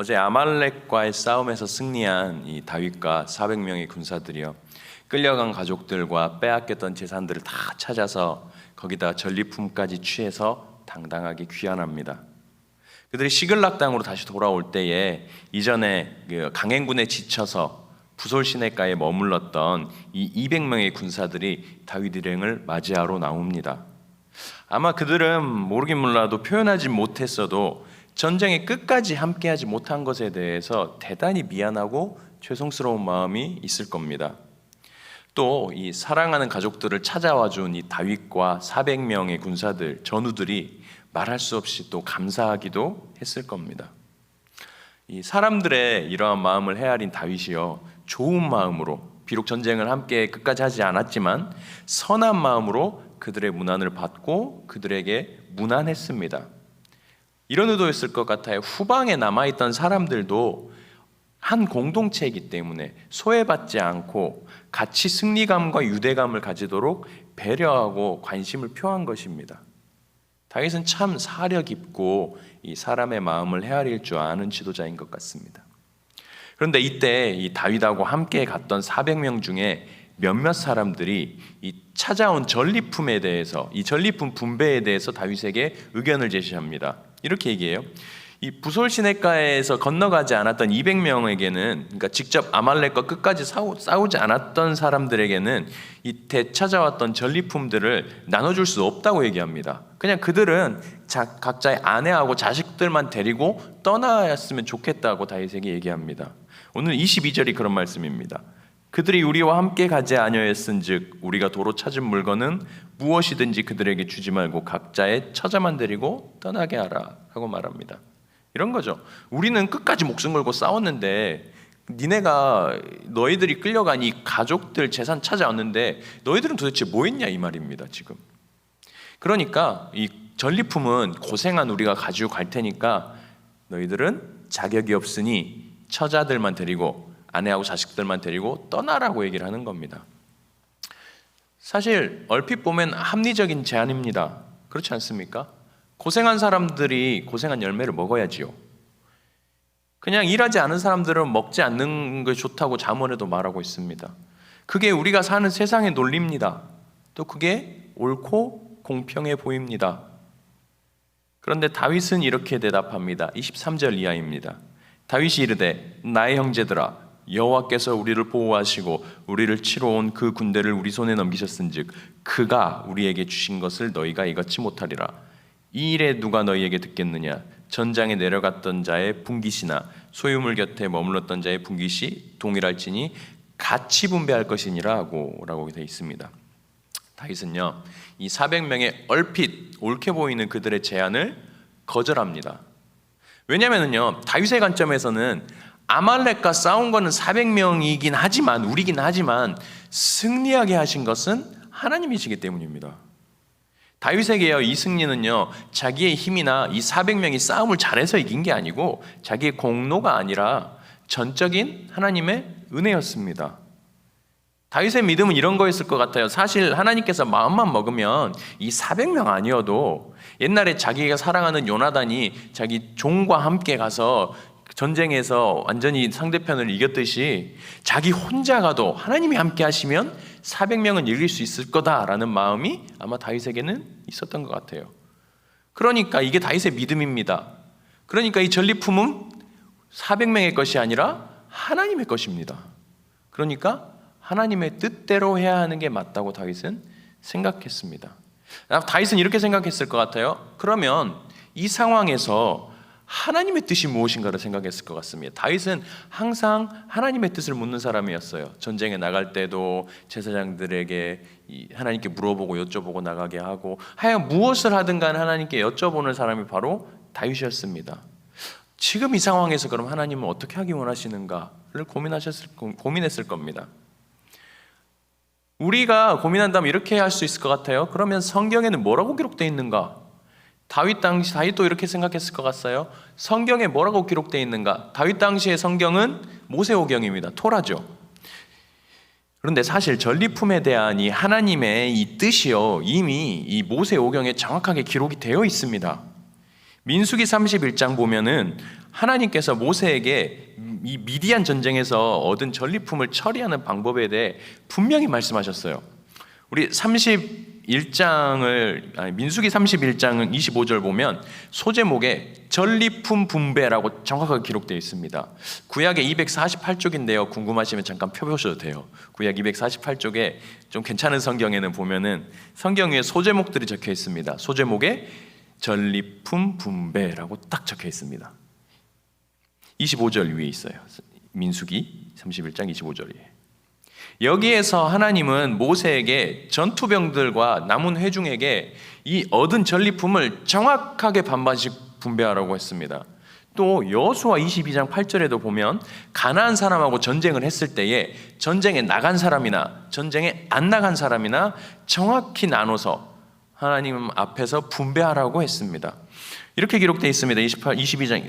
어제 아말렉과의 싸움에서 승리한 이 다윗과 400명의 군사들이요, 끌려간 가족들과 빼앗겼던 재산들을 다 찾아서 거기다 전리품까지 취해서 당당하게 귀환합니다. 그들이 시글락 땅으로 다시 돌아올 때에 이전에 강행군에 지쳐서 부솔 시내가에 머물렀던 이 200명의 군사들이 다윗 일행을 맞이하러 나옵니다. 아마 그들은 모르긴 몰라도 표현하지 못했어도 전쟁의 끝까지 함께하지 못한 것에 대해서 대단히 미안하고 죄송스러운 마음이 있을 겁니다. 또 이 사랑하는 가족들을 찾아와 준 이 다윗과 400명의 군사들, 전우들이 말할 수 없이 또 감사하기도 했을 겁니다. 이 사람들의 이러한 마음을 헤아린 다윗이요, 좋은 마음으로, 비록 전쟁을 함께 끝까지 하지 않았지만 선한 마음으로 그들의 문안을 받고 그들에게 문안했습니다. 이런 의도였을 것 같아요. 후방에 남아있던 사람들도 한 공동체이기 때문에 소외받지 않고 같이 승리감과 유대감을 가지도록 배려하고 관심을 표한 것입니다. 다윗은 참 사려 깊고 이 사람의 마음을 헤아릴 줄 아는 지도자인 것 같습니다. 그런데 이때 이 다윗하고 함께 갔던 400명 중에 몇몇 사람들이 이 찾아온 전리품에 대해서, 이 전리품 분배에 대해서 다윗에게 의견을 제시합니다. 이렇게 얘기해요. 이 부솔 시내가에서 건너가지 않았던 200명에게는, 그러니까 직접 아말렉과 끝까지 싸우지 않았던 사람들에게는 이 되찾아왔던 전리품들을 나눠줄 수 없다고 얘기합니다. 그냥 그들은 각자의 아내하고 자식들만 데리고 떠나였으면 좋겠다고 다윗에게 얘기합니다. 오늘 22절이 그런 말씀입니다. 그들이 우리와 함께 가지 아니하였은즉 우리가 도로 찾은 물건은 무엇이든지 그들에게 주지 말고 각자의 처자만 데리고 떠나게 하라 하고 말합니다. 이런 거죠. 우리는 끝까지 목숨 걸고 싸웠는데 너희들이 끌려간 이 가족들 재산 찾아왔는데 너희들은 도대체 뭐 했냐 이 말입니다. 지금. 그러니까 이 전리품은 고생한 우리가 가지고 갈 테니까 너희들은 자격이 없으니 처자들만 데리고, 아내하고 자식들만 데리고 떠나라고 얘기를 하는 겁니다. 사실 얼핏 보면 합리적인 제안입니다. 그렇지 않습니까? 고생한 사람들이 고생한 열매를 먹어야지요. 그냥 일하지 않은 사람들은 먹지 않는 게 좋다고 잠언에도 말하고 있습니다. 그게 우리가 사는 세상의 논리입니다. 또 그게 옳고 공평해 보입니다. 그런데 다윗은 이렇게 대답합니다. 23절 이하입니다. 다윗이 이르되 나의 형제들아, 여호와께서 우리를 보호하시고 우리를 치러 온 그 군대를 우리 손에 넘기셨은즉 그가 우리에게 주신 것을 너희가 이같이 못하리라. 이 일에 누가 너희에게 듣겠느냐? 전장에 내려갔던 자의 분깃이나 소유물 곁에 머물렀던 자의 분깃이 동일할지니 같이 분배할 것이니라 라고 되어 있습니다. 다윗은요, 이 400명의 얼핏 옳게 보이는 그들의 제안을 거절합니다. 왜냐면은요, 다윗의 관점에서는 아말렉과 싸운 거는 400명이긴 하지만, 우리긴 하지만 승리하게 하신 것은 하나님이시기 때문입니다. 다윗에게요, 이 승리는요, 자기의 힘이나 이 400명이 싸움을 잘해서 이긴 게 아니고 자기의 공로가 아니라 전적인 하나님의 은혜였습니다. 다윗의 믿음은 이런 거였을 것 같아요. 사실 하나님께서 마음만 먹으면 이 400명 아니어도 옛날에 자기가 사랑하는 요나단이 자기 종과 함께 가서 전쟁에서 완전히 상대편을 이겼듯이 자기 혼자 가도 하나님이 함께 하시면 400명은 이길 수 있을 거다라는 마음이 아마 다윗에게는 있었던 것 같아요. 그러니까 이게 다윗의 믿음입니다. 그러니까 이 전리품은 400명의 것이 아니라 하나님의 것입니다. 그러니까 하나님의 뜻대로 해야 하는 게 맞다고 다윗은 생각했습니다. 다윗은 이렇게 생각했을 것 같아요. 그러면 이 상황에서 하나님의 뜻이 무엇인가를 생각했을 것 같습니다. 다윗은 항상 하나님의 뜻을 묻는 사람이었어요. 전쟁에 나갈 때도 제사장들에게 하나님께 물어보고 여쭤보고 나가게 하고, 하여간 무엇을 하든 간에 하나님께 여쭤보는 사람이 바로 다윗이었습니다. 지금 이 상황에서 그럼 하나님은 어떻게 하기 원하시는가를 고민했을 겁니다. 우리가 고민한다면 이렇게 할 수 있을 것 같아요. 그러면 성경에는 뭐라고 기록되어 있는가? 다윗도 이렇게 생각했을 것 같아요. 성경에 뭐라고 기록되어 있는가? 다윗 당시의 성경은 모세오경입니다. 토라죠. 그런데 사실 전리품에 대한 이 하나님의 이 뜻이요, 이미 이 모세오경에 정확하게 기록이 되어 있습니다. 민수기 31장 보면은 하나님께서 모세에게 이 미디안 전쟁에서 얻은 전리품을 처리하는 방법에 대해 분명히 말씀하셨어요. 우리 민수기 31장은 25절 보면 소제목에 전리품 분배라고 정확하게 기록되어 있습니다. 구약의 248쪽인데요. 궁금하시면 잠깐 펴보셔도 돼요. 구약 248쪽에 좀 괜찮은 성경에는 보면은 성경 위에 소제목들이 적혀 있습니다. 소제목에 전리품 분배라고 딱 적혀 있습니다. 25절 위에 있어요. 민수기 31장 25절이에요. 여기에서 하나님은 모세에게 전투병들과 남은 회중에게 이 얻은 전리품을 정확하게 반반씩 분배하라고 했습니다. 또 여호수아 22장 8절에도 보면 가나안 사람하고 전쟁을 했을 때에 전쟁에 나간 사람이나 전쟁에 안 나간 사람이나 정확히 나눠서 하나님 앞에서 분배하라고 했습니다. 이렇게 기록되어 있습니다.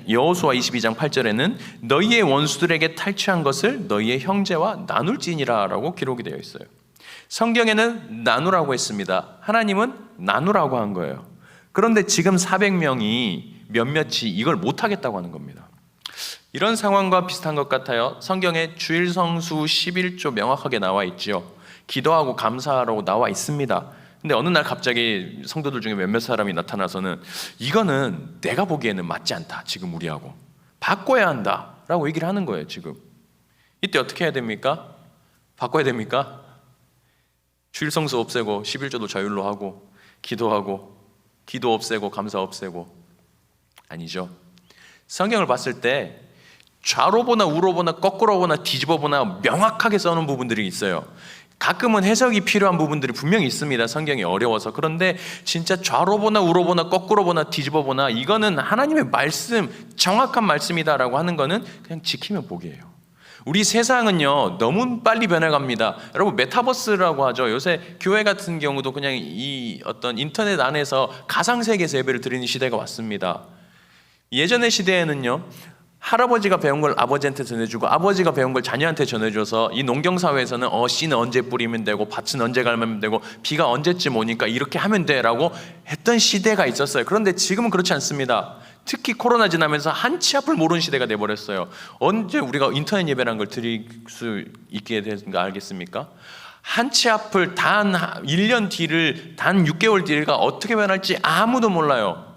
여호수아 22장 8절에는 너희의 원수들에게 탈취한 것을 너희의 형제와 나눌지니라 라고 기록이 되어 있어요. 성경에는 나누라고 했습니다. 하나님은 나누라고 한 거예요. 그런데 지금 400명이 몇몇이 이걸 못하겠다고 하는 겁니다. 이런 상황과 비슷한 것 같아요. 성경에 주일성수 11조 명확하게 나와 있죠. 기도하고 감사하라고 나와 있습니다. 근데 어느 날 갑자기 성도들 중에 몇몇 사람이 나타나서는 이거는 내가 보기에는 맞지 않다. 지금 우리하고 바꿔야 한다 라고 얘기를 하는 거예요. 지금 이때 어떻게 해야 됩니까? 바꿔야 됩니까? 주일성수 없애고 11조도 자율로 하고 기도하고 기도 없애고 감사 없애고 아니죠. 성경을 봤을 때 좌로 보나 우로 보나 거꾸로 보나 뒤집어 보나 명확하게 써놓은 부분들이 있어요. 가끔은 해석이 필요한 부분들이 분명히 있습니다. 성경이 어려워서. 그런데 진짜 좌로 보나 우로 보나 거꾸로 보나 뒤집어 보나 이거는 하나님의 말씀, 정확한 말씀이다라고 하는 거는 그냥 지키면 복이에요. 우리 세상은요 너무 빨리 변해갑니다. 여러분 메타버스라고 하죠. 요새 교회 같은 경우도 그냥 이 어떤 인터넷 안에서 가상세계에서 예배를 드리는 시대가 왔습니다. 예전의 시대에는요 할아버지가 배운 걸 아버지한테 전해주고 아버지가 배운 걸 자녀한테 전해줘서 이 농경사회에서는 씨는 언제 뿌리면 되고 밭은 언제 갈면 되고 비가 언제쯤 오니까 이렇게 하면 돼라고 했던 시대가 있었어요. 그런데 지금은 그렇지 않습니다. 특히 코로나 지나면서 한치 앞을 모르는 시대가 돼버렸어요. 언제 우리가 인터넷 예배라는 걸 드릴 수 있게 된가 알겠습니까? 한치 앞을 단 1년 뒤를 단 6개월 뒤가 어떻게 변할지 아무도 몰라요.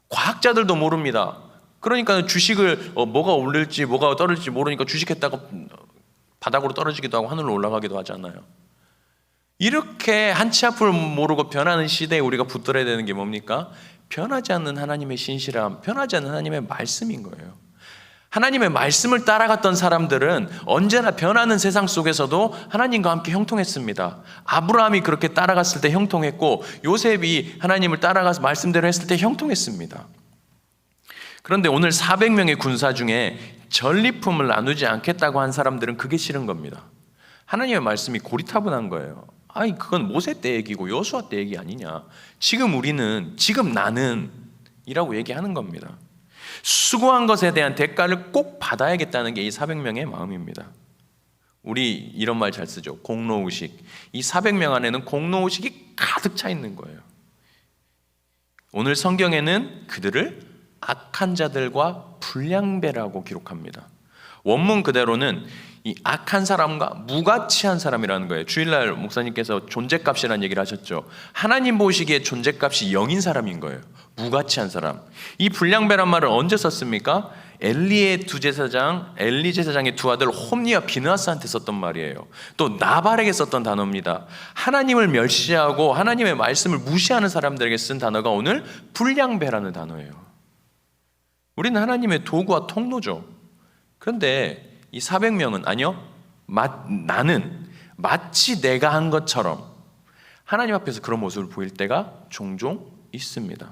과학자들도 모릅니다. 그러니까 주식을 뭐가 오를지 뭐가 떨어질지 모르니까 주식했다가 바닥으로 떨어지기도 하고 하늘로 올라가기도 하잖아요. 이렇게 한치 앞을 모르고 변하는 시대에 우리가 붙들어야 되는 게 뭡니까? 변하지 않는 하나님의 신실함, 변하지 않는 하나님의 말씀인 거예요. 하나님의 말씀을 따라갔던 사람들은 언제나 변하는 세상 속에서도 하나님과 함께 형통했습니다. 아브라함이 그렇게 따라갔을 때 형통했고 요셉이 하나님을 따라가서 말씀대로 했을 때 형통했습니다. 그런데 오늘 400명의 군사 중에 전리품을 나누지 않겠다고 한 사람들은 그게 싫은 겁니다. 하나님의 말씀이 고리타분한 거예요. 아니 그건 모세 때 얘기고 여호수아 때 얘기 아니냐. 지금 우리는 지금 나는 이라고 얘기하는 겁니다. 수고한 것에 대한 대가를 꼭 받아야겠다는 게 이 400명의 마음입니다. 우리 이런 말 잘 쓰죠. 공로의식. 이 400명 안에는 공로의식이 가득 차 있는 거예요. 오늘 성경에는 그들을 악한 자들과 불량배라고 기록합니다. 원문 그대로는 이 악한 사람과 무가치한 사람이라는 거예요. 주일날 목사님께서 존재값이라는 얘기를 하셨죠. 하나님 보시기에 존재값이 0인 사람인 거예요. 무가치한 사람. 이 불량배란 말을 언제 썼습니까? 엘리 제사장의 두 아들 홈니와 비느하스한테 썼던 말이에요. 또 나발에게 썼던 단어입니다. 하나님을 멸시하고 하나님의 말씀을 무시하는 사람들에게 쓴 단어가 오늘 불량배라는 단어예요. 우리는 하나님의 도구와 통로죠. 그런데 이 400명은 아니요. 나는 마치 내가 한 것처럼 하나님 앞에서 그런 모습을 보일 때가 종종 있습니다.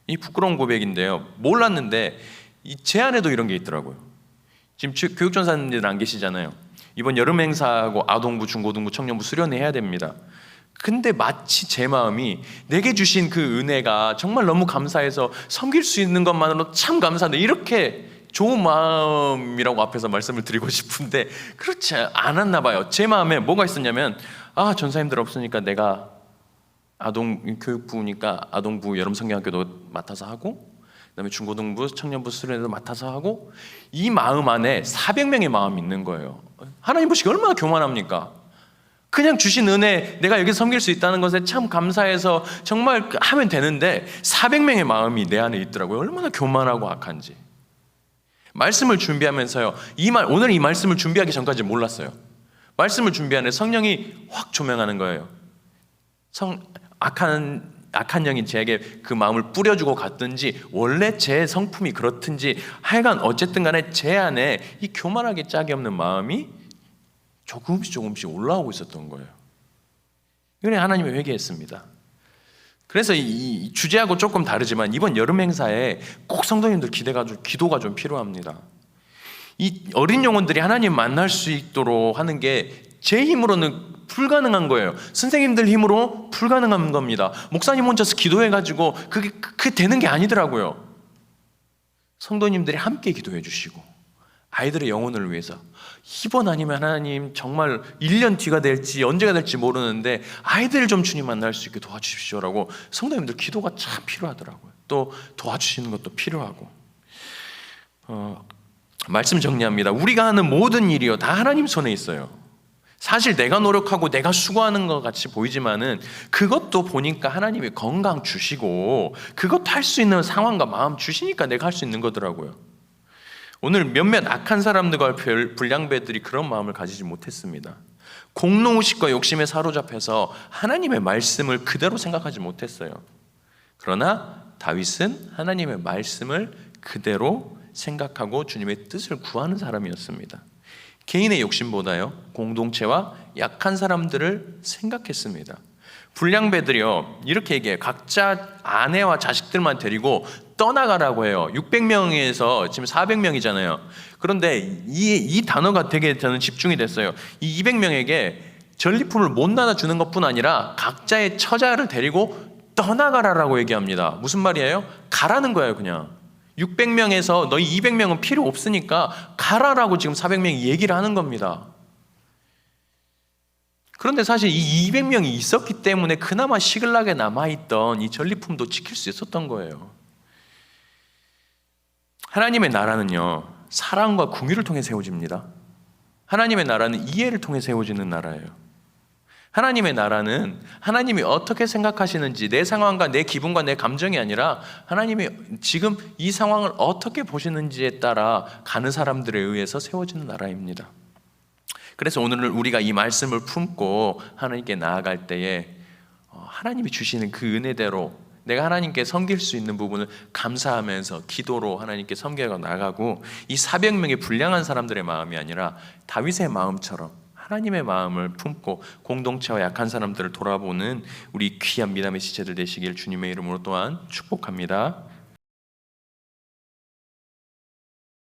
이 부끄러운 고백인데요. 몰랐는데 제 안에도 이런 게 있더라고요. 지금 교육전사님들 안 계시잖아요. 이번 여름 행사하고 아동부, 중고등부, 청년부 수련회해야 됩니다. 근데 마치 제 마음이 내게 주신 그 은혜가 정말 너무 감사해서 섬길 수 있는 것만으로 참 감사한데 이렇게 좋은 마음이라고 앞에서 말씀을 드리고 싶은데 그렇지 않았나 봐요. 제 마음에 뭐가 있었냐면 전사님들 없으니까 내가 아동 교육부니까 아동부 여름 성경학교도 맡아서 하고 그다음에 중고등부, 청년부 수련회도 맡아서 하고 이 마음 안에 400명의 마음이 있는 거예요. 하나님 보시기 얼마나 교만합니까? 그냥 주신 은혜 내가 여기 섬길 수 있다는 것에 참 감사해서 정말 하면 되는데 400명의 마음이 내 안에 있더라고요. 얼마나 교만하고 악한지. 말씀을 준비하면서요. 오늘 이 말씀을 준비하기 전까지 몰랐어요. 말씀을 준비하는 성령이 확 조명하는 거예요. 악한 영이 제게 그 마음을 뿌려주고 갔든지 원래 제 성품이 그렇든지 하여간 어쨌든 간에 제 안에 이 교만하게 짝이 없는 마음이 조금씩 올라오고 있었던 거예요. 이번에 하나님의 회개했습니다. 그래서 이 주제하고 조금 다르지만 이번 여름 행사에 꼭 성도님들 기도가 좀 필요합니다. 이 어린 영혼들이 하나님 만날 수 있도록 하는 게 제 힘으로는 불가능한 거예요. 선생님들 힘으로 불가능한 겁니다. 목사님 혼자서 기도해가지고 그게 되는 게 아니더라고요. 성도님들이 함께 기도해 주시고 아이들의 영혼을 위해서 이번 아니면 하나님 정말 1년 뒤가 될지 언제가 될지 모르는데 아이들 좀 주님 만날 수 있게 도와주십시오라고 성도님들 기도가 참 필요하더라고요. 또 도와주시는 것도 필요하고. 말씀 정리합니다. 우리가 하는 모든 일이요 다 하나님 손에 있어요. 사실 내가 노력하고 내가 수고하는 것 같이 보이지만은 그것도 보니까 하나님이 건강 주시고 그것도 할 수 있는 상황과 마음 주시니까 내가 할 수 있는 거더라고요. 오늘 몇몇 악한 사람들과 불량배들이 그런 마음을 가지지 못했습니다. 공로의식과 욕심에 사로잡혀서 하나님의 말씀을 그대로 생각하지 못했어요. 그러나 다윗은 하나님의 말씀을 그대로 생각하고 주님의 뜻을 구하는 사람이었습니다. 개인의 욕심보다요 공동체와 약한 사람들을 생각했습니다. 불량배들이요 이렇게 얘기해요. 각자 아내와 자식들만 데리고 떠나가라고 해요. 600명에서 지금 400명이잖아요. 그런데 이 단어가 되게 저는 집중이 됐어요. 이 200명에게 전리품을 못 나눠주는 것뿐 아니라 각자의 처자를 데리고 떠나가라라고 얘기합니다. 무슨 말이에요? 가라는 거예요. 그냥 600명에서 너희 200명은 필요 없으니까 가라라고 지금 400명이 얘기를 하는 겁니다. 그런데 사실 이 200명이 있었기 때문에 그나마 시글락에 남아있던 이 전리품도 지킬 수 있었던 거예요. 하나님의 나라는요 사랑과 궁유를 통해 세워집니다. 하나님의 나라는 이해를 통해 세워지는 나라예요. 하나님의 나라는 하나님이 어떻게 생각하시는지 내 상황과 내 기분과 내 감정이 아니라 하나님이 지금 이 상황을 어떻게 보시는지에 따라 가는 사람들에 의해서 세워지는 나라입니다. 그래서 오늘 우리가 이 말씀을 품고 하나님께 나아갈 때에 하나님이 주시는 그 은혜대로 내가 하나님께 섬길 수 있는 부분을 감사하면서 기도로 하나님께 섬겨 나가고 이 400명의 불량한 사람들의 마음이 아니라 다윗의 마음처럼 하나님의 마음을 품고 공동체와 약한 사람들을 돌아보는 우리 귀한 미남의 지체들 되시길 주님의 이름으로 또한 축복합니다.